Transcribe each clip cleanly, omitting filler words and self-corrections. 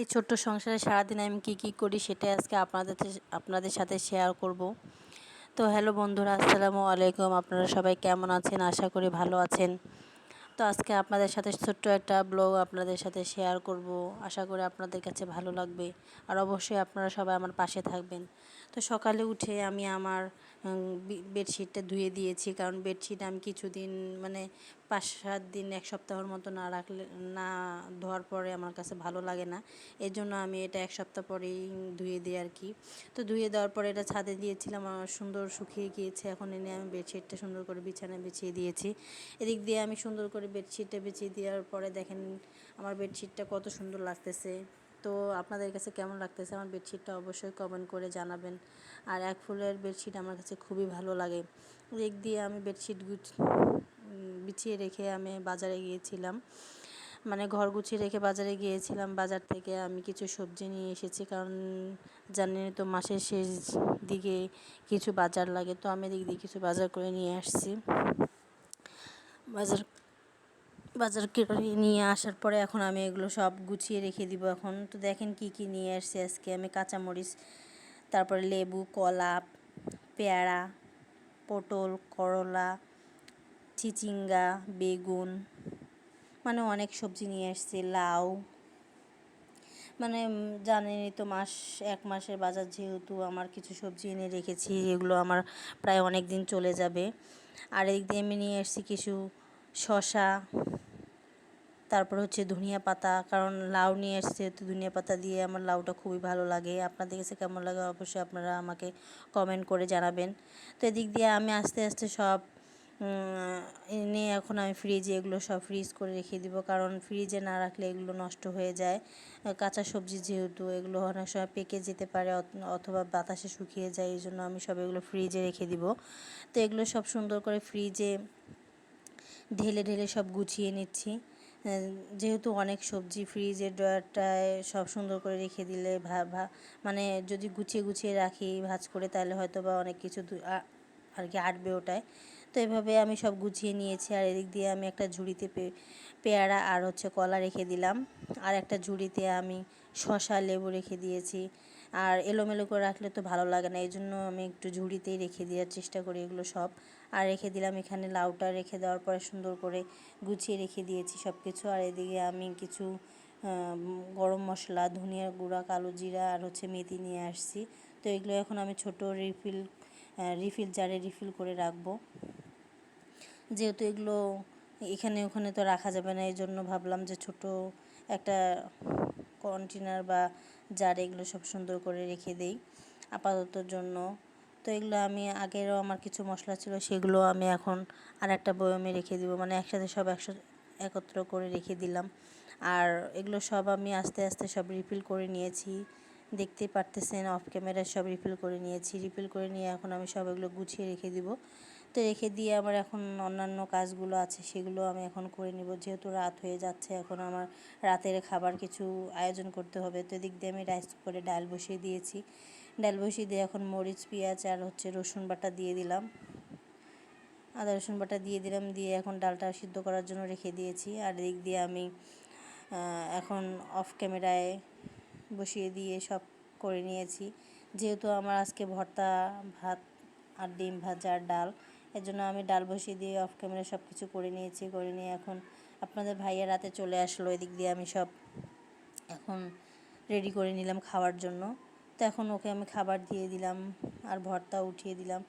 এই ছোট্ট সংসারে সারাদিন আমি কী করি সেটাই আজকে আপনাদের সাথে শেয়ার করব। তো হ্যালো বন্ধুরা, আসসালামু আলাইকুম। আপনারা সবাই কেমন আছেন? আশা করি ভালো আছেন। তো আজকে আপনাদের সাথে ছোট্ট একটা ব্লগ আপনাদের সাথে শেয়ার করব। আশা করি আপনাদের কাছে ভালো লাগবে, আর অবশ্যই আপনারা সবাই আমার পাশে থাকবেন। তো সকালে উঠে আমি আমার বেডশিটটা ধুয়ে দিয়েছি, কারণ বেডশিট আমি কিছুদিন মানে 5-7 দিন 1 সপ্তাহের মতো না ধোয়ার পরে আমার কাছে ভালো লাগে না। এর জন্য আমি এটা 1 সপ্তাহ পরেই ধুয়ে দিই আর কি। তো ধুয়ে দেওয়ার পরে এটা ছাদে দিয়েছিলাম, আমার সুন্দর শুকিয়ে গিয়েছে। এখন এনে আমি বেডশিটটা সুন্দর করে বিছানায় বিছিয়ে দিয়েছি। এদিক দিয়ে আমি সুন্দর করে বেডশিটটা বিছিয়ে দেওয়ার পরে দেখেন আমার বেডশিটটা কত সুন্দর লাগতেছে। তো আপনাদের কাছে কেমন লাগতেছে আমার বেডশিটটা অবশ্যই কমেন্ট করে জানাবেন। আর এক ফুলের বেডশিট আমার কাছে খুবই ভালো লাগে। এদিক দিয়ে আমি বেডশিট বিছিয়ে রেখে আমি বাজারে গিয়েছিলাম, মানে ঘর গুছিয়ে রেখে বাজারে গিয়েছিলাম। বাজার থেকে আমি কিছু সবজি নিয়ে এসেছি, কারণ জানেন তো মাসের শেষ দিকে কিছু বাজার লাগে। তো আমি এদিক দিয়ে কিছু বাজার করে নিয়ে আসছি। বাজার বাজার করে নিয়ে আসার পরে এখন আমি এগুলো সব গুছিয়ে রেখে দিব। এখন তো দেখেন কি নিয়ে আসছি আজকে আমি: কাঁচামরিচ, তারপরে লেবু, কলা, পেয়ারা, পটল, করলা, চিচিঙ্গা, বেগুন, মানে অনেক সবজি নিয়ে আসছি, লাউ। মানে জানেনই তো 1 মাসের বাজার, যেহেতু আমার কিছু সবজি এনে রেখেছি, এগুলো আমার প্রায় অনেক দিন চলে যাবে। আর এদিক দিয়ে আমি নিয়ে এসেছি কিছু শসা, তারপর হচ্ছে ধনিয়া পাতা, কারণ লাউ নিয়ে এসেছে, তো ধনিয়া পাতা দিয়ে আমার লাউটা খুবই ভালো লাগে। আপনাদের কাছে কেমন লাগে অবশ্যই আপনারা আমাকে কমেন্ট করে জানাবেন। তো এদিক দিয়ে আমি আস্তে আস্তে সব এনে এখন আমি ফ্রিজে এগুলো সব ফ্রিজ করে রেখে দিব, কারণ ফ্রিজে না রাখলে এগুলো নষ্ট হয়ে যায়। কাঁচা সবজি যেহেতু, এগুলো অনেক সময় পেকে যেতে পারে অথবা বাতাসে শুকিয়ে যায়, এই জন্য আমি সব এগুলো ফ্রিজে রেখে দিব। তো এগুলো সব সুন্দর করে ফ্রিজে ঢেলে ঢেলে সব গুছিয়ে নিচ্ছি। যেহেতু অনেক সবজি, ফ্রিজের ড্রয়ারটায় সব সুন্দর করে রেখে দিলে মানে যদি গুছিয়ে রাখি ভাঁজ করে, তাহলে হয়তো বা অনেক কিছু আর কি আটবে ওটায়। তো এভাবে আমি সব গুছিয়ে নিয়েছি। আর এদিক দিয়ে আমি একটা ঝুড়িতে পেয়ারা আর হচ্ছে কলা রেখে দিলাম, আর একটা ঝুড়িতে আমি শসা, লেবু রেখে দিয়েছি। আর এলোমেলো করে রাখলে তো ভালো লাগে না, এই জন্য আমি একটু ঝুড়িতেই রেখে দেওয়ার চেষ্টা করি এগুলো সব। আর রেখে দিলাম এখানে লাউটা, রেখে দেওয়ার পরে সুন্দর করে গুছিয়ে রেখে দিয়েছি সব কিছু। আর এদিকে আমি কিছু গরম মশলা, ধনিয়ার গুঁড়া, কালো জিরা আর হচ্ছে মেথি নিয়ে আসছি। তো এগুলো এখন আমি ছোট রিফিল জারে রিফিল করে রাখবো, যেহেতু এগুলো এখানে ওখানে তো রাখা যাবে না। এই জন্য ভাবলাম যে ছোট একটা কন্টেনার বা জারে এগুলো সব সুন্দর করে রেখে দেই আপাততর জন্য। তো এগুলো আমি আগেরও আমার কিছু মশলা ছিল, সেগুলো আমি এখন আর একটা বয়মে রেখে দিব, মানে একসাথে সব একত্র করে রেখে দিলাম। আর এগুলো সব আমি আস্তে আস্তে সব রিফিল করে নিয়েছি, দেখতেই পারতেছেন অফ ক্যামেরায় সব রিফিল করে নিয়েছি। রিফিল করে নিয়ে এখন আমি সব এগুলো গুছিয়ে রেখে দিব। তো রেখে দিয়ে আমার এখন অন্যান্য কাজগুলো আছে, সেগুলো আমি এখন করে নিব, যেহেতু রাত হয়ে যাচ্ছে। এখন আমার রাতের খাবার কিছু আয়োজন করতে হবে। তো এদিক দিয়ে আমি রাইস কুকারে ডাল বসিয়ে দিয়েছি। ডাল বসিয়ে দিয়ে এখন মরিচ, পেঁয়াজ আর হচ্ছে রসুন বাটা দিয়ে দিলাম, আদা রসুন বাটা দিয়ে দিলাম, দিয়ে এখন ডালটা সিদ্ধ করার জন্য রেখে দিয়েছি। আর এদিক দিয়ে আমি এখন অফ ক্যামেরায় বসিয়ে দিয়ে সব করে নিয়েছি। যেহেতু আমার আজকে ভর্তা, ভাত আর ডিম ভাজা আর ডাল, এর জন্য আমি ডাল বসিয়ে দিয়ে অফ ক্যামেরা সব কিছু করে নিয়েছি। করে নিয়ে এখন আপনাদের ভাইয়া রাতে চলে আসলো, এদিক দিয়ে আমি সব এখন রেডি করে নিলাম খাওয়ার জন্য। তো এখন ওকে আমি খাবার দিয়ে দিলাম আর ভর্তা উঠিয়ে দিলাম।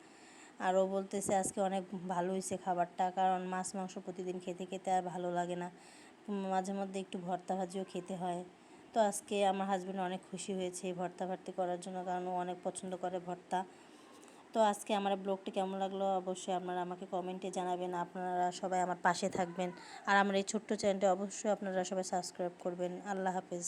আর ও বলতেছে আজকে অনেক ভালো হয়েছে খাবারটা, কারণ মাছ মাংস প্রতিদিন খেতে খেতে আর ভালো লাগে না, মাঝে মধ্যে একটু ভর্তা ভাজিও খেতে হয়। তো আজকে আমার হাজব্যান্ড অনেক খুশি হয়েছে এই ভর্তা ভাতি করার জন্য, কারণ ও অনেক পছন্দ করে ভর্তা। তো আজকে আমার ব্লগটি কেমন লাগলো অবশ্যই আপনারা আমাকে কমেন্টে জানাবেন। আপনারা সবাই আমার পাশে থাকবেন, আর আমার এই ছোট্ট চ্যানেলটি অবশ্যই আপনারা সবাই সাবস্ক্রাইব করবেন। আল্লাহ হাফেজ।